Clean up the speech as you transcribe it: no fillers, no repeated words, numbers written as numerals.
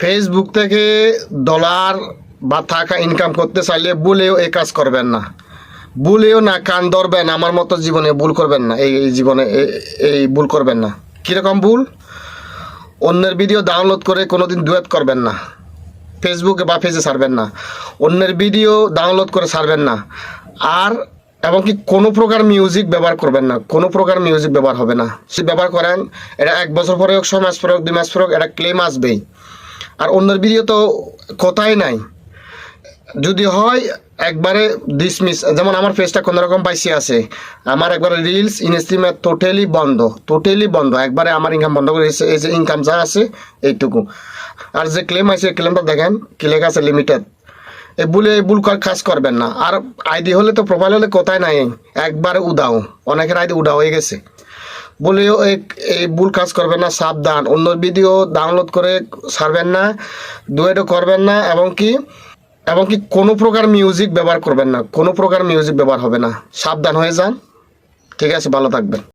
Facebook থেকে dollar বা টাকা ইনকাম করতে চাইলে ভুলেও এই কাজ করবেন না, ভুলেও না কান ধরবেন, আমার মতো জীবনে ভুল করবেন না, এই জীবনে এই ভুল করবেন না। কীরকম ভুল? অন্যের ভিডিও ডাউনলোড করে কোনোদিন ডুয়েট করবেন না, ফেসবুকে বা পেজে ছাড়বেন না, অন্যের ভিডিও ডাউনলোড করে ছাড়বেন না। আর এমনকি কোনো প্রকার মিউজিক ব্যবহার করবেন না, কোনো প্রকার মিউজিক ব্যবহার হবে না। সে ব্যবহার করেন, এটা 1 বছর পরে হোক, 6 মাস পরে হোক, 2 মাস পরে হোক, এটা ক্লেম আসবেই। আর অন্যের ভিডিও তো কথাই নাই, যদি হয় একবারে ডিসমিস। যেমন আমার পেজটা কোনোরকম পাইসি আছে, আমার একবারে রিলস ইনস্ট্রিমে টোটালি বন্ধ, একবারে আমার ইনকাম বন্ধ করে দিয়েছে। এই যে ইনকাম যা আছে এইটুকু। আর যে ক্লেম আছে ক্লেমটা দেখেন কি লেখা আছে, লিমিটেড। এই ভুল কাজ করবেন না। আর আইডি হলে তো প্রোফাইল হলে কোথায় নাই, একবারে উদাও, অনেকের আইডি উদাও হয়ে গেছে। বলেও এই ভুল কাজ করবেন না, সাবধান। অন্য ভিডিও ডাউনলোড করে ছাড়বেন না, ডুয়েটও করবেন না, এমনকি কোনো প্রকার মিউজিক ব্যবহার করবেন না, কোনো প্রকার মিউজিক ব্যবহার হবে না। সাবধান হয়ে যান। ঠিক আছে, ভালো থাকবেন।